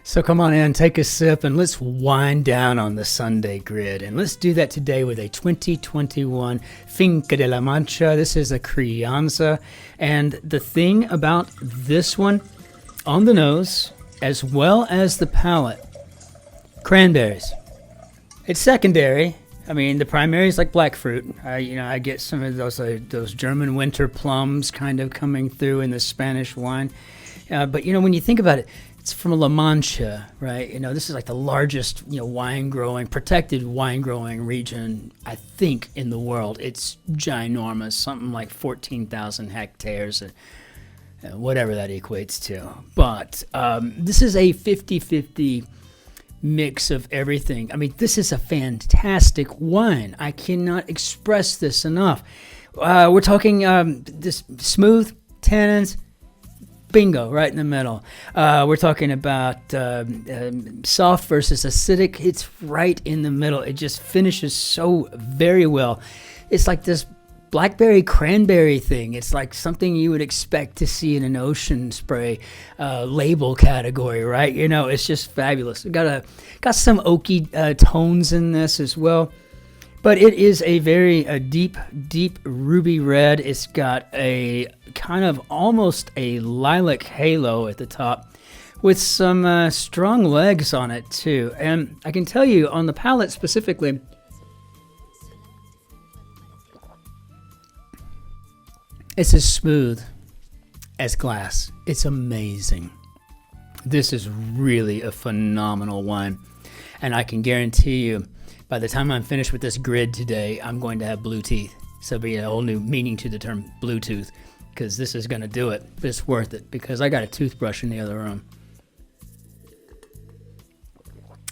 So come on in, take a sip, and let's wind down on the Sunday grid. And let's do that today with a 2021 Finca de la Mancha. This is a Crianza. And the thing about this one, on the nose, as well as the palate, cranberries. It's secondary. I mean, the primary is like black fruit. I get some of those German winter plums kind of coming through in the Spanish wine. But, when you think about it, it's from La Mancha, right? This is like the largest, protected wine growing region, I think, in the world. It's ginormous, something like 14,000 hectares, whatever that equates to. But this is a 50-50 mix of everything. I mean, this is a fantastic wine. I cannot express this enough. We're talking this smooth tannins, bingo, right in the middle. We're talking about soft versus acidic. It's right in the middle. It just finishes so very well. It's like this blackberry cranberry thing. It's like something you would expect to see in an ocean spray label category, right? It's just fabulous. Got some oaky tones in this as well. But it is a very deep ruby red. It's got a kind of almost a lilac halo at the top with some strong legs on it too. And I can tell you on the palate specifically, it's as smooth as glass. It's amazing. This is really a phenomenal wine. And I can guarantee you, by the time I'm finished with this grid today, I'm going to have blue teeth. So there'll be a whole new meaning to the term Bluetooth, because this is going to do it. It's worth it, because I got a toothbrush in the other room.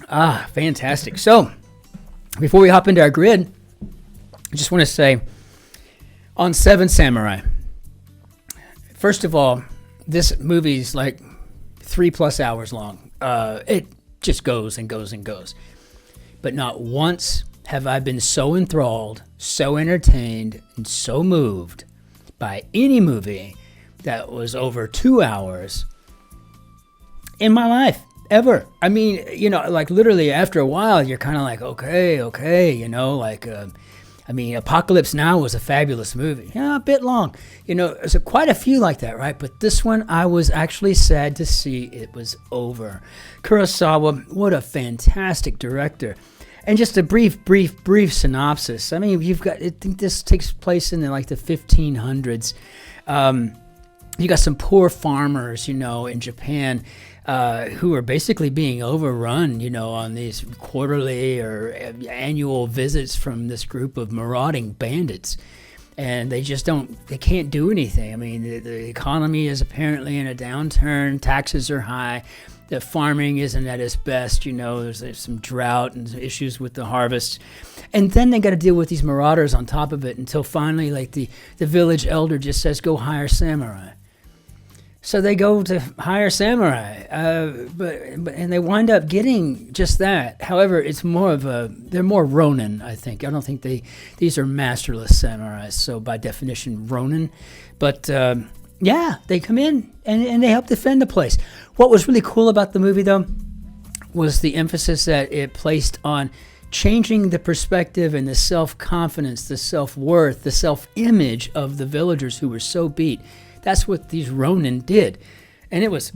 Fantastic. So before we hop into our grid, I just want to say on Seven Samurai, first of all, this movie is like 3+ hours long. It just goes and goes and goes. But not once have I been so enthralled, so entertained, and so moved by any movie that was over 2 hours in my life, ever. I mean, like literally after a while, you're kind of like, okay, Apocalypse Now was a fabulous movie. Yeah, a bit long. There's quite a few like that, right? But this one, I was actually sad to see it was over. Kurosawa, what a fantastic director. And just a brief synopsis. I mean, I think this takes place in the 1500s. You got some poor farmers, in Japan, who are basically being overrun, on these quarterly or annual visits from this group of marauding bandits. And they can't do anything. I mean, the economy is apparently in a downturn. Taxes are high. The farming isn't at its best. There's some drought and issues with the harvest. And then they got to deal with these marauders on top of it until finally, the village elder just says, go hire samurai. So they go to hire samurai, and they wind up getting just that. However, it's they're more Ronin, I think. I don't think these are masterless samurais, so by definition, Ronin. But they come in and they help defend the place. What was really cool about the movie, though, was the emphasis that it placed on changing the perspective and the self-confidence, the self-worth, the self-image of the villagers who were so beat. That's what these Ronin did. And it was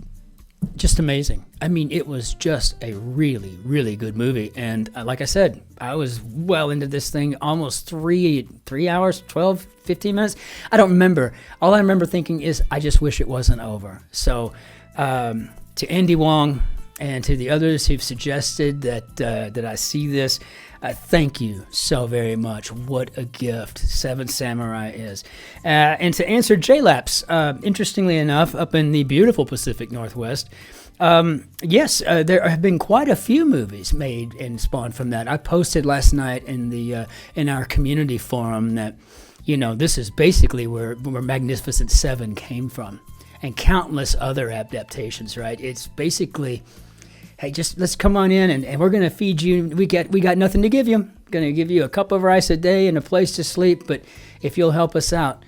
just amazing. I mean, it was just a really, really good movie. And like I said, I was well into this thing, almost 3 hours, 12, 15 minutes. I don't remember. All I remember thinking is, I just wish it wasn't over. So to Andy Wong and to the others who've suggested that I see this, thank you so very much. What a gift Seven Samurai is. And to answer J-Laps, interestingly enough, up in the beautiful Pacific Northwest, yes, there have been quite a few movies made and spawned from that. I posted last night in our community forum that, this is basically where Magnificent Seven came from, and countless other adaptations, right? It's basically, hey, just let's come on in and we're going to feed you. We got nothing to give you. Going to give you a cup of rice a day and a place to sleep. But if you'll help us out,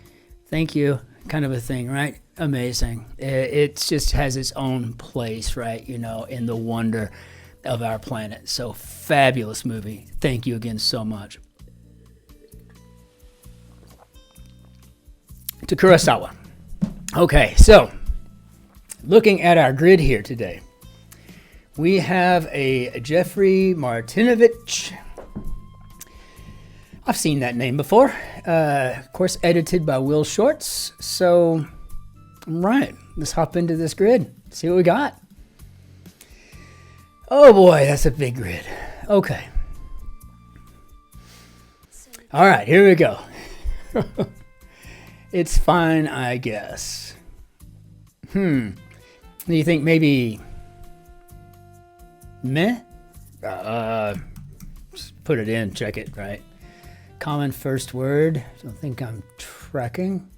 thank you, kind of a thing, right? amazing. It just has its own place, right? You know, in the wonder of our planet. So fabulous movie. Thank you again so much. To Kurosawa. Okay, so looking at our grid here today, we have a Jeffrey Martinovic. I've seen that name before. Of course, edited by Will Shorts. So, all right, let's hop into this grid. See what we got. Oh boy, that's a big grid. Okay. All right, here we go. It's fine, I guess. Do you think maybe meh? Just put it in, check it, right? Common first word. Don't think I'm tracking.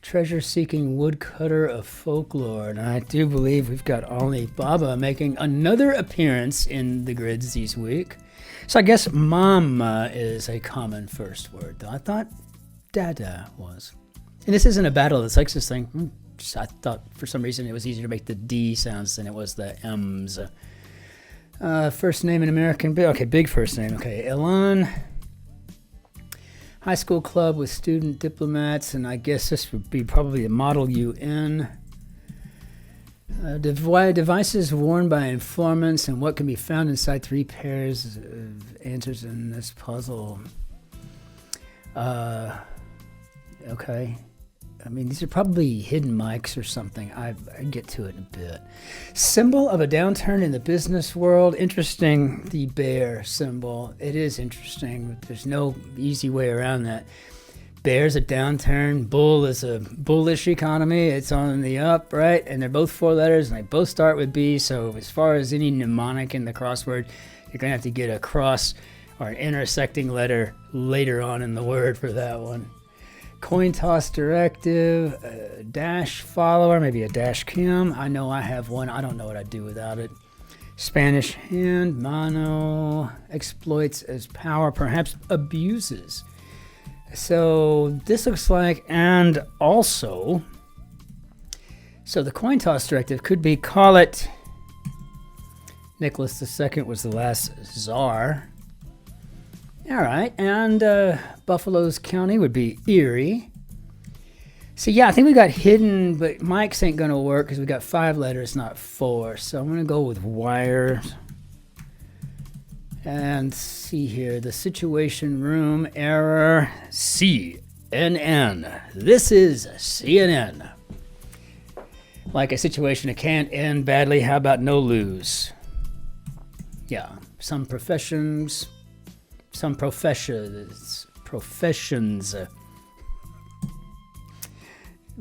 Treasure-seeking woodcutter of folklore. And I do believe we've got Ali Baba making another appearance in the grids this week. So I guess mama is a common first word, though. I thought dada was. And this isn't a battle of the sexes thing. I thought for some reason it was easier to make the D sounds than it was the M's. First name in American. Okay, big first name. Okay, Elan. High school club with student diplomats, and I guess this would be probably a model UN. Devices worn by informants, and what can be found inside 3 pairs of answers in this puzzle. Okay. I mean, these are probably hidden mics or something. I get to it in a bit. Symbol of a downturn in the business world. Interesting, the bear symbol. It is interesting. There's no easy way around that. Bear's a downturn. Bull is a bullish economy. It's on the up, right? And they're both 4 letters, and they both start with B. So as far as any mnemonic in the crossword, you're going to have to get a cross or an intersecting letter later on in the word for that one. Coin toss directive, a dash follower, maybe a dash cam. I know I have one. I don't know what I'd do without it. Spanish hand, mono, exploits as power, perhaps abuses. So this looks like, and also, so the coin toss directive could be call it. Nicholas II was the last czar. All right, and Buffalo's county would be Erie. So yeah, I think we got hidden, but Mike's ain't gonna work because we got 5 letters, not 4. So I'm gonna go with wires. And see here, the situation room error, CNN. This is CNN. Like a situation that can't end badly, how about no lose? Yeah, some professions. Some professions.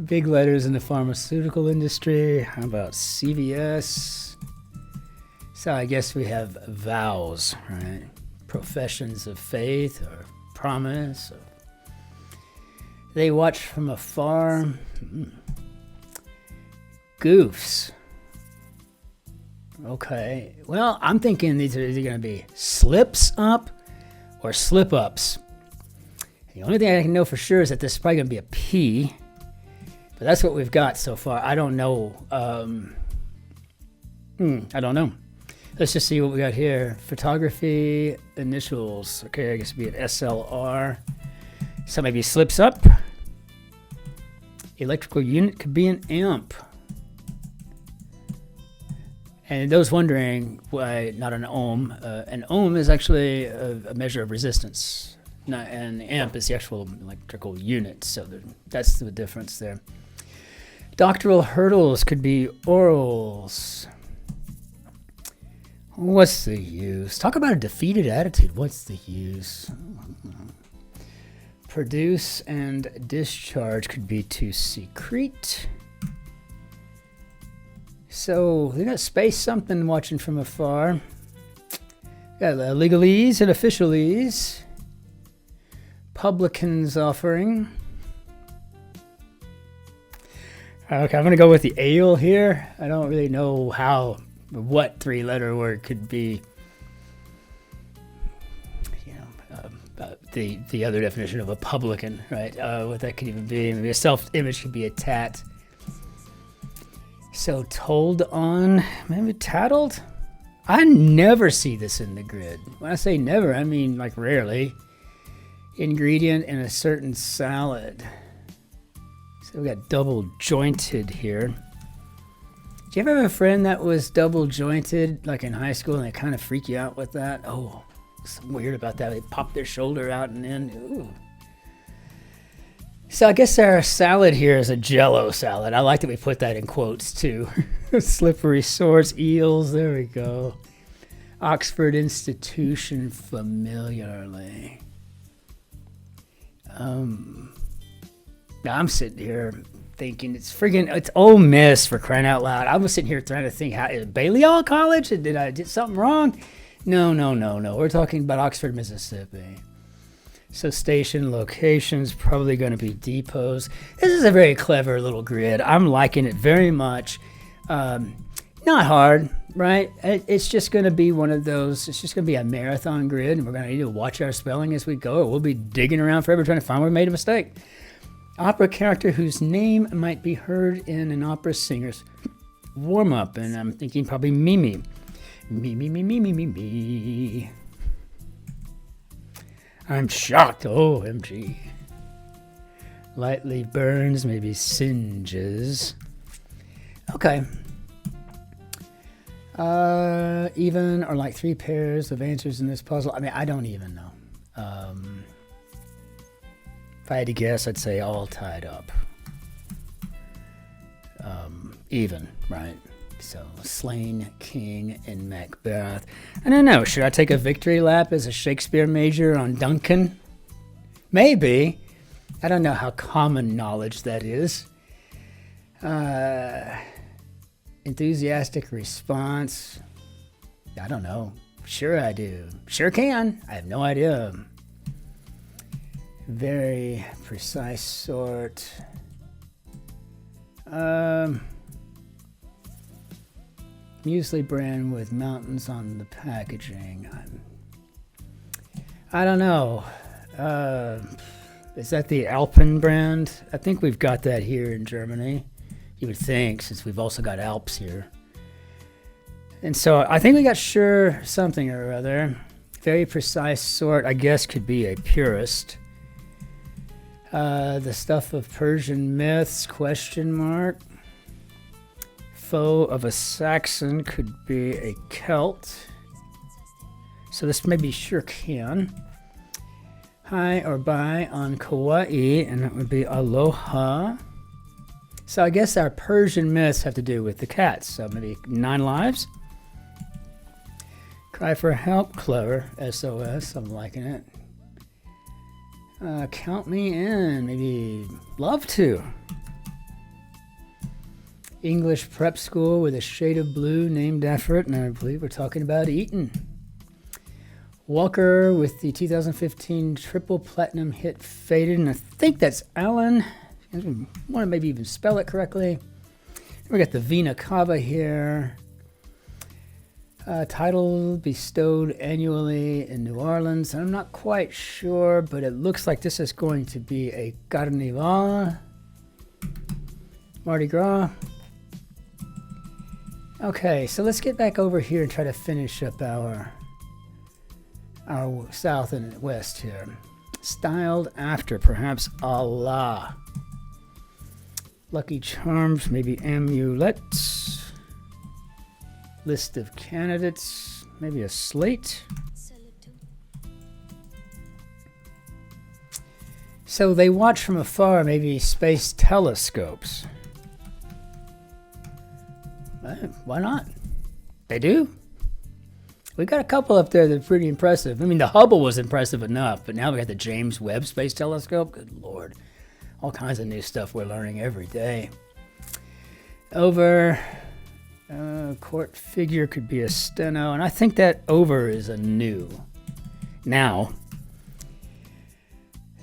Big letters in the pharmaceutical industry. How about CVS? So I guess we have vows, right? Professions of faith or promise. Or they watch from afar. Goofs. Okay. Well, I'm thinking these are either going to be slips up or slip-ups. The only thing I can know for sure is that this is probably going to be a P, but that's what we've got so far. I don't know. I don't know. Let's just see what we got here. Photography, initials. Okay, I guess it'd be an SLR. So maybe slips up. Electrical unit could be an amp. And those wondering why not an ohm is actually a measure of resistance. An amp is the actual electrical unit, so that's the difference there. Doctoral hurdles could be orals. What's the use? Talk about a defeated attitude. What's the use? Produce and discharge could be to secrete. So they got space something watching from afar. Got legalese and officialese. Publicans offering. Okay, I'm gonna go with the ale here. I don't really know what 3-letter word could be. The other definition of a publican, right? What that could even be. Maybe a self-image could be a tat. So told on, maybe tattled? I never see this in the grid. When I say never, I mean like rarely. Ingredient in a certain salad. So we got double jointed here. Do you ever have a friend that was double jointed like in high school and they kind of freak you out with that? Oh, something weird about that. They pop their shoulder out and in. Ooh. So I guess our salad here is a Jell-O salad. I like that we put that in quotes too. Slippery swords, eels, there we go. Oxford institution familiarly. I'm sitting here thinking it's Ole Miss for crying out loud. I was sitting here trying to think, how is Balliol College? Did I did something wrong? No. We're talking about Oxford, Mississippi. So station locations probably going to be depots. This is a very clever little grid. I'm liking it very much. Not hard, right? It's just going to be one of those. It's just going to be a marathon grid, and we're going to need to watch our spelling as we go, or we'll be digging around forever trying to find where we made a mistake. Opera character whose name might be heard in an opera singer's warm-up, and I'm thinking probably Mimi. Me. I'm shocked. OMG. Lightly burns, maybe singes. Okay. Even or like 3 pairs of answers in this puzzle. I mean, I don't even know. If I had to guess, I'd say all tied up. Even, right? So, slain king in Macbeth. I don't know. Should I take a victory lap as a Shakespeare major on Duncan? Maybe. I don't know how common knowledge that is. Enthusiastic response. I don't know. Sure I do. Sure can. I have no idea. Very precise sort. Muesli brand with mountains on the packaging. I don't know. Is that the Alpen brand? I think we've got that here in Germany. You would think, since we've also got Alps here. And so I think we got sure something or other. Very precise sort, I guess, could be a purist. The stuff of Persian myths, question mark. Foe of a Saxon could be a Celt. So this maybe sure can. Hi or bye on Kauai, and that would be aloha. So I guess our Persian myths have to do with the cats. So maybe 9 lives. Cry for help, clever. SOS, I'm liking it. Count me in, maybe love to. English prep school with a shade of blue named after it, and I believe we're talking about Eton. Walker with the 2015 triple platinum hit Faded, and I think that's Alan. I want to maybe even spell it correctly. We got the Vina Cava here. Title bestowed annually in New Orleans. I'm not quite sure, but it looks like this is going to be a Carnival. Mardi Gras. Okay, so let's get back over here and try to finish up our south and west here. Styled after, perhaps Allah. Lucky Charms, maybe amulets. List of candidates, maybe a slate. So they watch from afar, maybe space telescopes. Why not? They do. We got a couple up there that are pretty impressive. I mean, the Hubble was impressive enough, but now we got the James Webb Space Telescope. Good Lord. All kinds of new stuff we're learning every day. Over. Court figure could be a steno, and I think that over is a new. Now,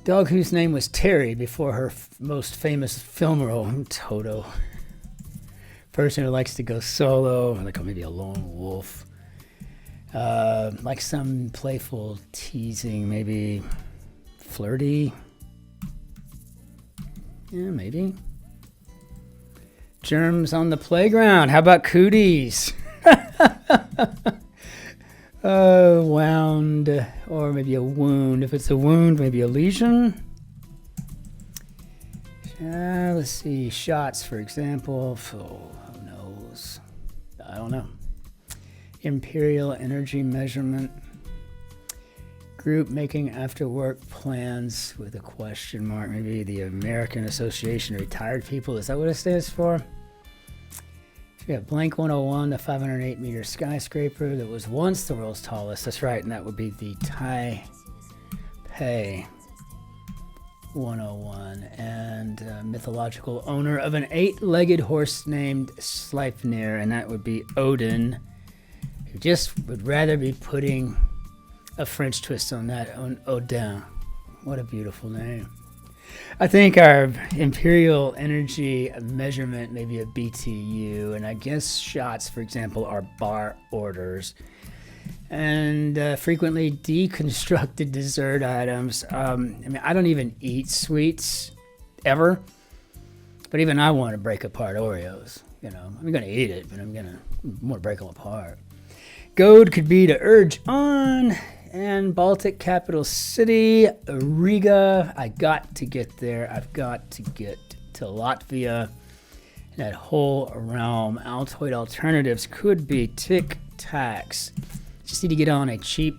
dog whose name was Terry before her most famous film role, Toto. Person who likes to go solo, like maybe a lone wolf. Like some playful teasing, maybe flirty. Yeah, maybe. Germs on the playground. How about cooties? Wound, or maybe a wound. If it's a wound, maybe a lesion. Let's see. Shots, for example. Oh, who knows? I don't know. Imperial energy measurement. Group making after work plans with a question mark. Maybe the American Association of Retired People. Is that what it stands for? So we have Blank 101, the 508-meter skyscraper that was once the world's tallest. That's right, and that would be the Taipei 101. And mythological owner of an 8-legged horse named Sleipnir, and that would be Odin, who just would rather be putting a French twist on that, on Odin. What a beautiful name. I think our imperial energy measurement may be a BTU, and I guess shots, for example, are bar orders. And frequently deconstructed dessert items. I mean, I don't even eat sweets ever, but even I want to break apart Oreos. You know, I'm going to eat it, but I'm going to want to break them apart. Goad could be to urge on. And Baltic capital city, Riga. I got to get there. I've got to get to Latvia. And that whole realm. Altoid alternatives could be Tic Tacs. Just need to get on a cheap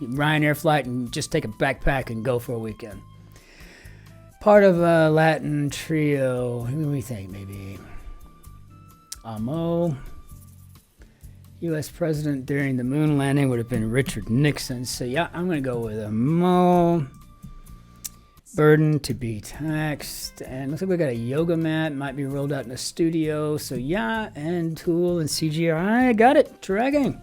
Ryanair flight and just take a backpack and go for a weekend. Part of a Latin trio. Who do we think? Maybe Amo. U.S. president during the moon landing would have been Richard Nixon. So, yeah, I'm going to go with a Mo. Burden to be taxed. And looks like we got a yoga mat. Might be rolled out in a studio. So, yeah, and tool and CGI. Got it. Dragging.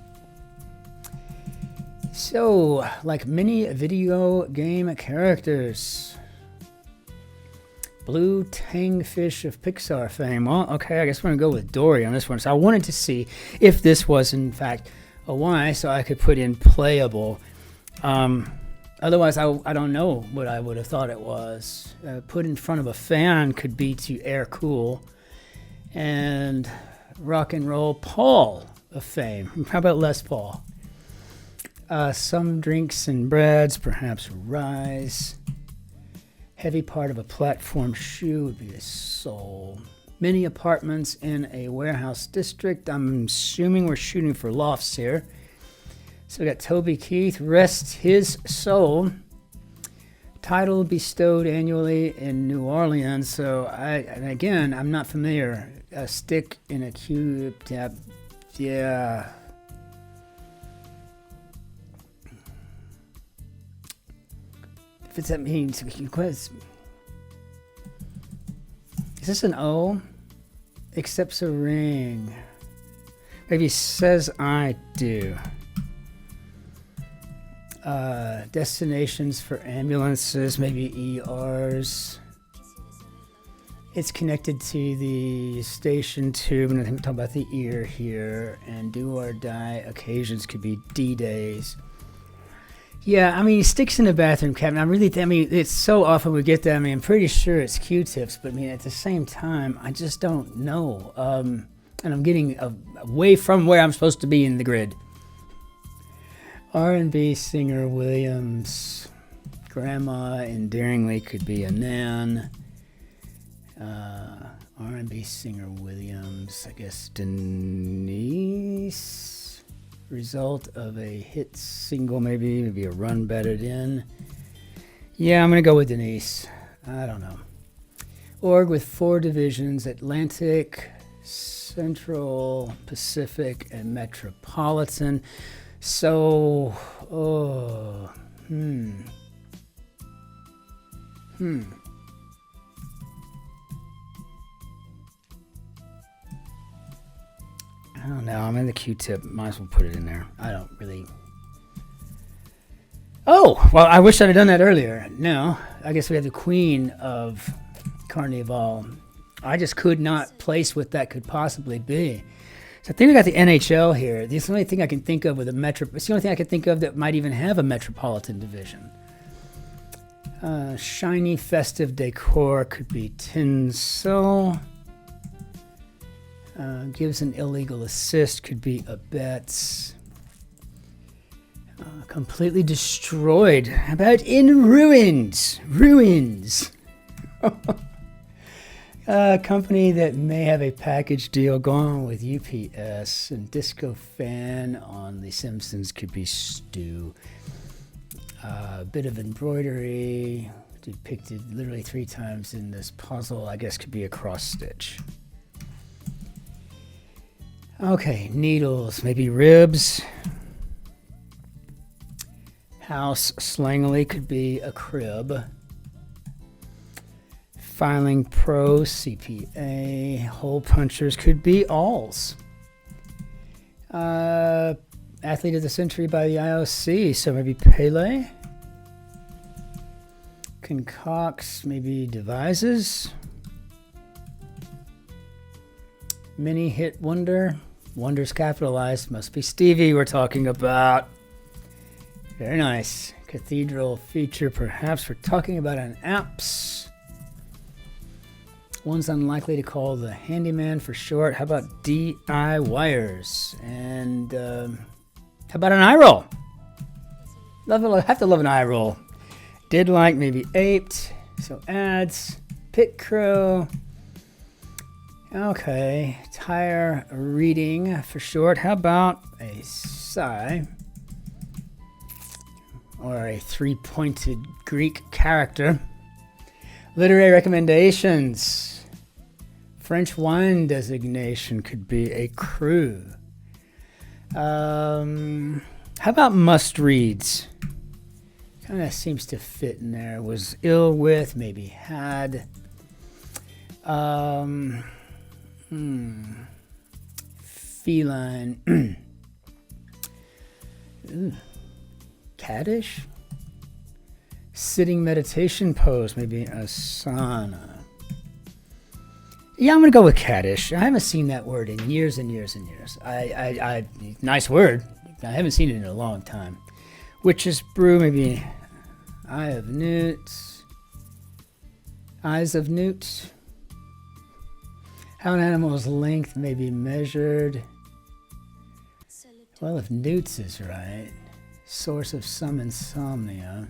So, like many video game characters. Blue Tangfish of Pixar fame. Well, okay, I guess we're going to go with Dory on this one. So I wanted to see if this was, in fact, a Y, so I could put in playable. Otherwise, I don't know what I would have thought it was. Put in front of a fan could be to air cool. And rock and roll Paul of fame. How about Les Paul? Some drinks and breads, perhaps rise. Heavy part of a platform shoe would be a sole. Many apartments in a warehouse district. I'm assuming we're shooting for lofts here. So we got Toby Keith, rest his soul. Title bestowed annually in New Orleans. So again, I'm not familiar. A stick in a cube. Yeah. If it's that means, is this an O? Accepts a ring. Maybe says I do. Destinations for ambulances, maybe ERs. It's connected to the station tube, and I think we're talking about the ear here. And do or die occasions could be D-days. Yeah, I mean, sticks in the bathroom cabinet. I mean, it's so often we get that. I mean, I'm pretty sure it's Q-tips, but I mean, at the same time, I just don't know. And I'm getting away from where I'm supposed to be in the grid. R&B singer Williams. Grandma endearingly could be a Nan. R&B singer Williams. I guess Denise. Result of a hit single, maybe a run batted in. Yeah, I'm going to go with Denise. I don't know. Org with 4 divisions, Atlantic, Central, Pacific, and Metropolitan. So, I don't know. I'm in the Q-tip. Might as well put it in there. I don't really. Oh, well, I wish I'd have done that earlier. No, I guess we have the Queen of Carnival. I just could not place what that could possibly be. So I think we got the NHL here. This is the only thing I can think of with a metro. It's the only thing I can think of that might even have a metropolitan division. Shiny festive decor could be tinsel. Gives an illegal assist, could be abets. Completely destroyed. How about in ruins? Ruins. Company that may have a package deal going on with UPS, and Disco Fan on The Simpsons could be Stu. A bit of embroidery depicted literally 3 times in this puzzle. I guess could be a cross stitch. Okay, needles, maybe ribs. House slangily could be a crib. Filing pro, CPA. Hole punchers could be alls. Athlete of the century by the IOC, so maybe Pele. Concocts, maybe devises. Mini hit wonder. Wonders capitalized, must be Stevie we're talking about. Very nice. Cathedral feature, perhaps we're talking about an apps. One's unlikely to call the handyman for short. How about DIYers? And how about an eye roll? Have to love an eye roll. Did like, maybe aped. So ads, pit crow. Okay, tire reading for short. How about a sigh? Or a 3-pointed Greek character. Literary recommendations. French wine designation could be a crew. How about must reads? Kind of seems to fit in there. Was ill with, maybe had. Feline. Caddish? Sitting meditation pose, maybe asana. Yeah, I'm gonna go with caddish. I haven't seen that word in years and years and years. Nice word. I haven't seen it in a long time. Witch's brew, maybe eye of newts. Eyes of newt. How an animal's length may be measured. Well, if newts is right. Source of some insomnia.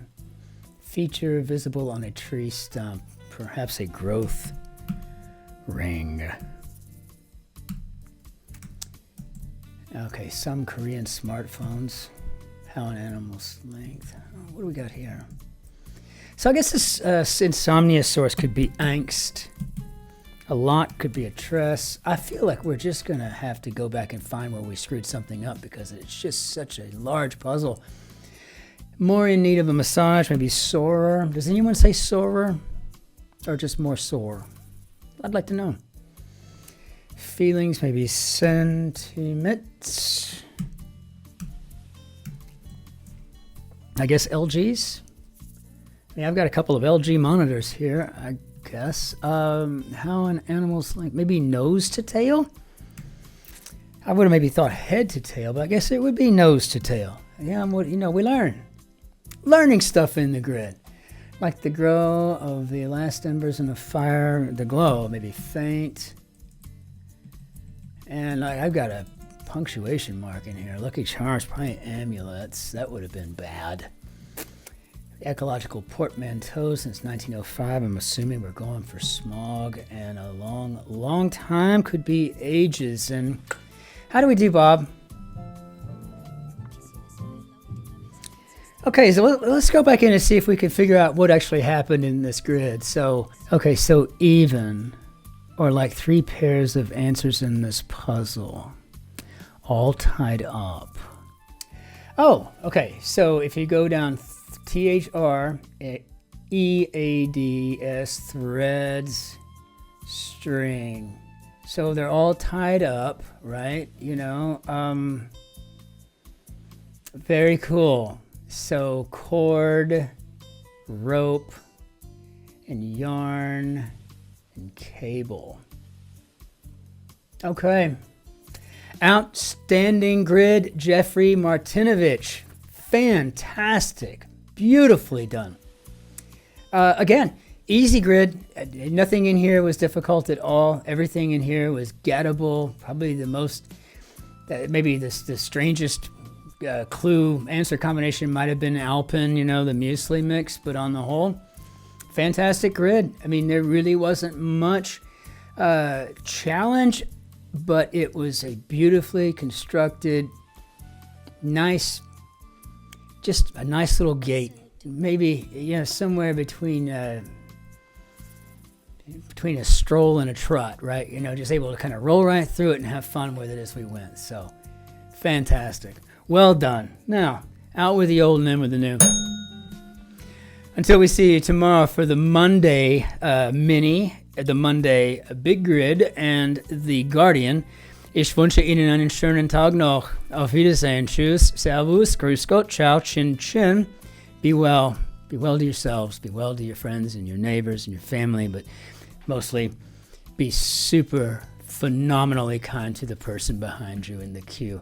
Feature visible on a tree stump. Perhaps a growth ring. Okay, some Korean smartphones. How an animal's length. What do we got here? So I guess this insomnia source could be angst. A lot could be a tress. I feel like we're just going to have to go back and find where we screwed something up because it's just such a large puzzle. More in need of a massage, maybe sorer. Does anyone say sorer? Or just more sore? I'd like to know. Feelings, maybe sentiments. I guess LGs. Yeah, I've got a couple of LG monitors here, I guess. How an animal's like, maybe nose to tail? I would have maybe thought head to tail, but I guess it would be nose to tail. Yeah, we learn. Learning stuff in the grid. Like the glow of the last embers in the fire, the glow, maybe faint. And I've got a punctuation mark in here. Lucky Charms, probably amulets. That would have been bad. Ecological portmanteau since 1905. I'm assuming we're going for smog. And a long, long time could be ages. And how do we do, Bob? Okay, so let's go back in and see if we can figure out what actually happened in this grid. So even, or like 3 pairs of answers in this puzzle, all tied up. Oh, okay, so if you go down THR, EADS, threads, string. So they're all tied up, right? Very cool. So cord, rope, and yarn, and cable. Okay. Outstanding grid, Jeffrey Martinovic. Fantastic. Beautifully done. Again, Easy grid. Nothing in here was difficult at all. Everything in here was gettable. Probably the most, maybe the strangest clue answer combination might have been Alpen, you know, the muesli mix, but on the whole, fantastic grid. I mean, there really wasn't much challenge, but it was a beautifully constructed, nice, just a nice little gate. Maybe, you know, somewhere between a stroll and a trot, right? You know, just able to kind of roll right through it and have fun with it as we went. So, fantastic. Well done. Now, out with the old and in with the new. Until we see you tomorrow for the Monday Mini, the Monday Big Grid, and the Guardian. Ich wünsche Ihnen einen schönen Tag noch. Auf Wiedersehen. Tschüss. Servus. Grüß Gott. Ciao. Cin-Cin. Be well. Be well to yourselves. Be well to your friends and your neighbors and your family, but mostly be super phenomenally kind to the person behind you in the queue.